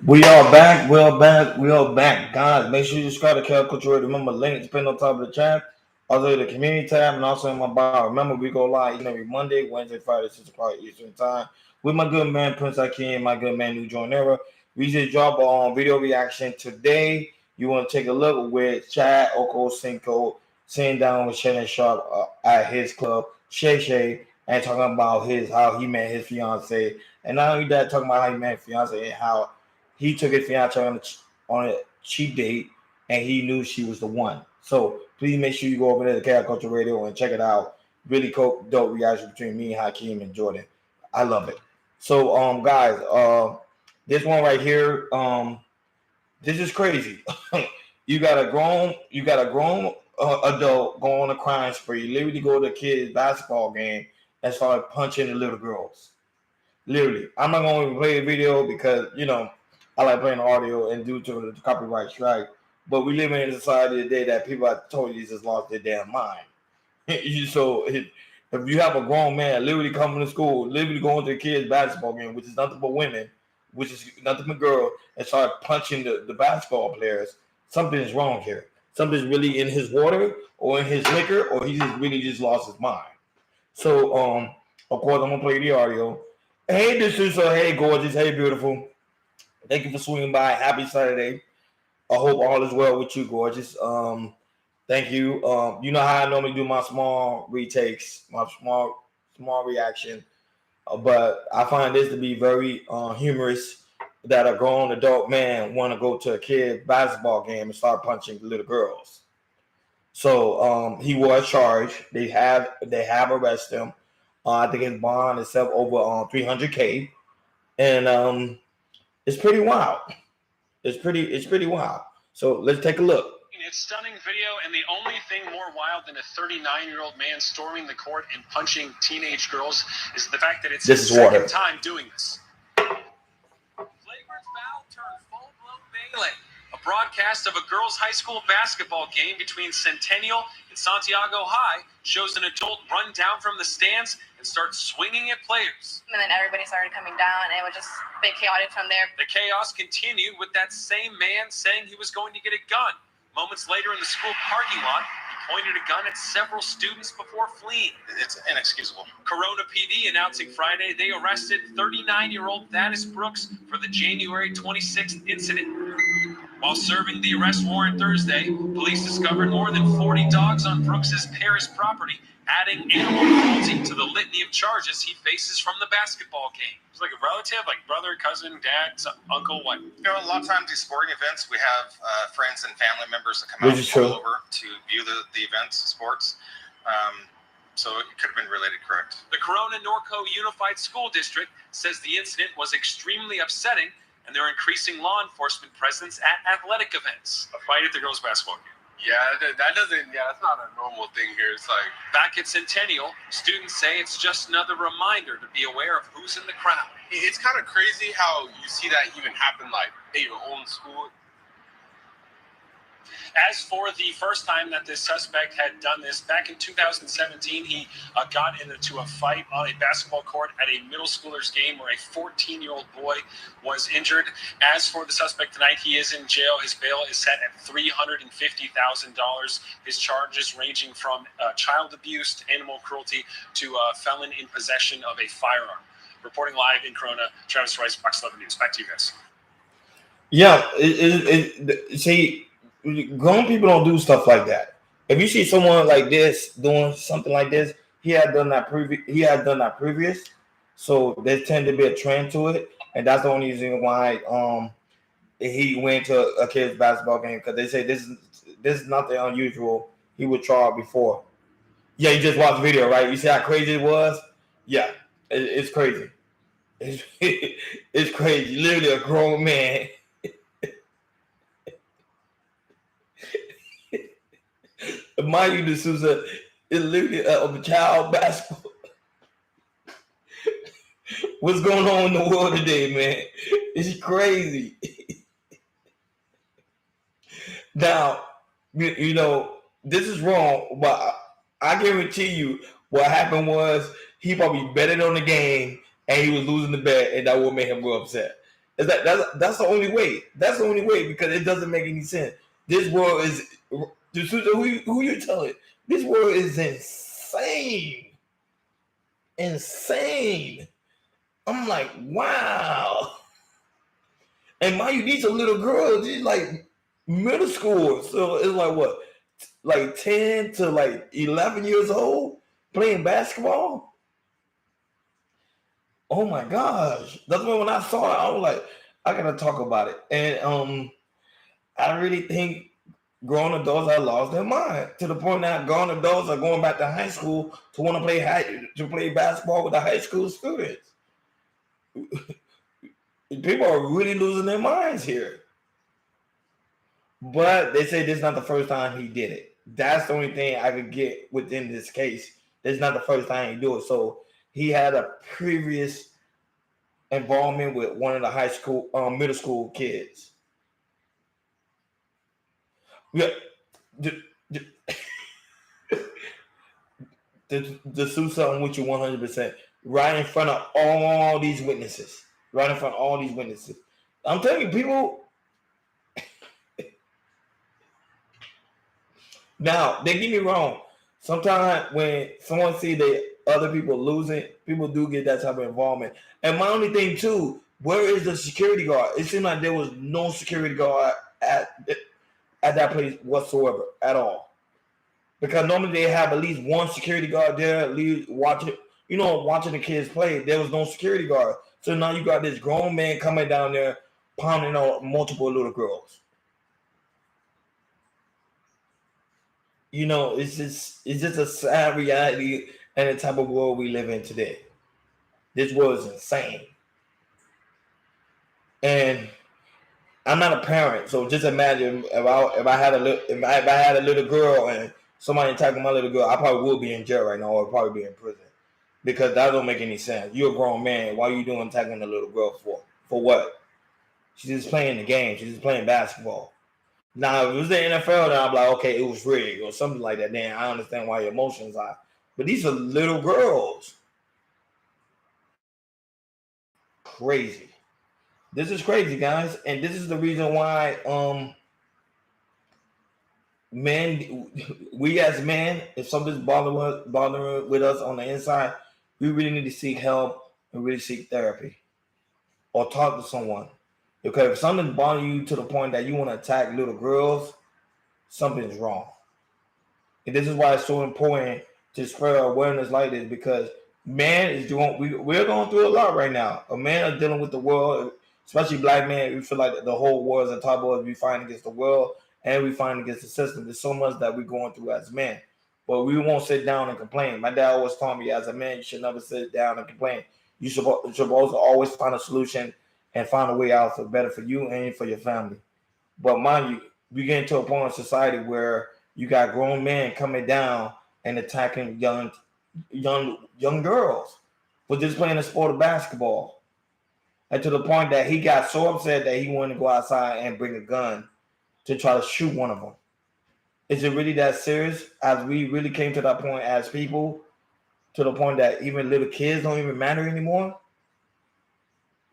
We are back. We are back. We are back, guys. Make sure you subscribe to Cal Culture Radio. Remember, links pinned on top of the chat, also the community tab, and also in my bio. Remember, we go live each and every Monday, Wednesday, Friday, 6 o'clock Eastern Time. With my good man Prince Akeem, my good man New Joinera. We just drop on video reaction today. You want to take a look with Chad Okosinko sitting down with Shannon Sharp at his club, Shay Shay, and talking about his how he met his fiance, and not only that, talking about how he met his fiance and how he took his fiance on a cheap date, and he knew she was the one. So please make sure you go over there to Cat Culture Radio and check it out. Really cool, dope reaction between me, Hakeem, and Jordan. I love it. So, guys, this one right here, this is crazy. You got a grown adult go on a crime spree, literally go to a kid's basketball game and start punching the little girls. Literally, I'm not going to play the video because I like playing audio and due to the copyright strike. But we live in a society today that people I told you just lost their damn mind. If you have a grown man literally coming to school, literally going to a kid's basketball game, which is nothing but women, which is nothing but girls, and start punching the basketball players, something is wrong here. Something's really in his water or in his liquor, or he just really just lost his mind. So, of course, I'm gonna play the audio. Hey, this is hey, gorgeous. Hey, beautiful. Thank you for swinging by. Happy Saturday. I hope all is well with you, gorgeous. Thank you. You know how I normally do my small retakes, my small reaction, but I find this to be very humorous. That a grown adult man want to go to a kid basketball game and start punching little girls. So he was charged. They have arrested him. I think his bond is set over 300K, and it's pretty wild. It's pretty wild. So let's take a look. It's stunning video, and the only thing more wild than a 39-year-old man storming the court and punching teenage girls is the fact that it's his second time doing this. Flagrant foul turned full-blown melee. A broadcast of a girls' high school basketball game between Centennial and Santiago High shows an adult run down from the stands and start swinging at players. And then everybody started coming down, and it was just a bit chaotic from there. The chaos continued with that same man saying he was going to get a gun. Moments later in the school parking lot, he pointed a gun at several students before fleeing. It's inexcusable. Corona PD announcing Friday they arrested 39-year-old Thaddeus Brooks for the January 26th incident. While serving the arrest warrant Thursday, police discovered more than 40 dogs on Brooks's Paris property, adding animal cruelty to the litany of charges he faces from the basketball game. It's like a relative, like brother, cousin, dad, uncle, what? You know, a lot of times these sporting events, we have friends and family members that come out all over to view the events, sports. So it could have been related, correct. The Corona Norco Unified School District says the incident was extremely upsetting, and they're increasing law enforcement presence at athletic events. A fight at the girls' basketball game. Yeah, that's not a normal thing here. It's like, back at Centennial, students say it's just another reminder to be aware of who's in the crowd. it's kind of crazy how you see that even happen, like, at your own school. As for the first time that this suspect had done this, back in 2017, he got into a fight on a basketball court at a middle schoolers game where a 14-year-old boy was injured. As for the suspect tonight, he is in jail. His bail is set at $350,000. His charges ranging from child abuse to animal cruelty to felon in possession of a firearm. Reporting live in Corona, Travis Rice, Fox 11 News. Back to you guys. Yeah, see, grown people don't do stuff like that. If you see someone like this doing something like this, he had done that previous. So there tend to be a trend to it, and that's the only reason why he went to a kid's basketball game, because they say this is nothing unusual. He was tried before. Yeah, you just watched the video, right? You see how crazy it was? Yeah, it's crazy. It's crazy. Literally a grown man. Mind you, this is literally a child basketball. What's going on in the world today, man? It's crazy. Now, you know, this is wrong, but I guarantee you what happened was he probably betted on the game and he was losing the bet, and that would make him go upset. That's the only way. That's the only way because it doesn't make any sense. This world is who you telling? This world is insane. Insane. I'm like, wow. And mind you, these are little girls. These like middle school. So it's like what? Like 10 to like 11 years old playing basketball? Oh my gosh. That's when I saw it, I was like, I gotta talk about it. And I really think grown adults have lost their mind to the point that grown adults are going back to high school to want to play basketball with the high school students. People are really losing their minds here. But they say this is not the first time he did it. That's the only thing I could get within this case. This is not the first time he do it. So he had a previous involvement with one of the middle school kids. Yeah, the sue something with you 100%. Right in front of all these witnesses. Right in front of all these witnesses. I'm telling you, people. Now, they get me wrong. Sometimes when someone see that other people losing, people do get that type of involvement. And my only thing too, where is the security guard? It seemed like there was no security guard at that place whatsoever at all. Because normally they have at least one security guard there, at least watching the kids play. There was no security guard. So now you got this grown man coming down there pounding on multiple little girls. You know, it's just a sad reality and the type of world we live in today. This world is insane. And I'm not a parent, so just imagine if I had a little girl and somebody attacking my little girl, I probably would be in jail right now or probably be in prison. Because that don't make any sense. You're a grown man. Why are you doing attacking a little girl for? For what? She's just playing the game. She's just playing basketball. Now, if it was the NFL, then I'm like, okay, it was rigged or something like that. Then I understand why your emotions are. But these are little girls. Crazy. This is crazy, guys. And this is the reason why men, we as men, if something's bothering with us on the inside, we really need to seek help and really seek therapy or talk to someone. Because if something's bothering you to the point that you want to attack little girls, something's wrong. And this is why it's so important to spread awareness like this, because we're going through a lot right now. A man is dealing with the world, especially black men. We feel like the whole world is on top of us. We fight against the world and we fight against the system. There's so much that we're going through as men. But we won't sit down and complain. My dad always taught me, as a man, you should never sit down and complain. You're supposed to always find a solution and find a way out for better for you and for your family. But mind you, we get into a point in society where you got grown men coming down and attacking young girls for just playing the sport of basketball. And to the point that he got so upset that he wanted to go outside and bring a gun to try to shoot one of them. Is it really that serious? As we really came to that point as people, to the point that even little kids don't even matter anymore?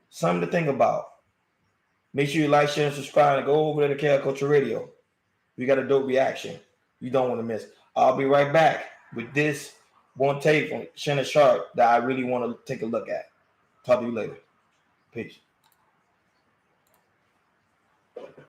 Something to think about. Make sure you like, share, and subscribe, and go over to the Chaos Culture Radio. We got a dope reaction you don't want to miss. I'll be right back with this one take from Shannon Sharpe that I really want to take a look at. Talk to you later. Peace.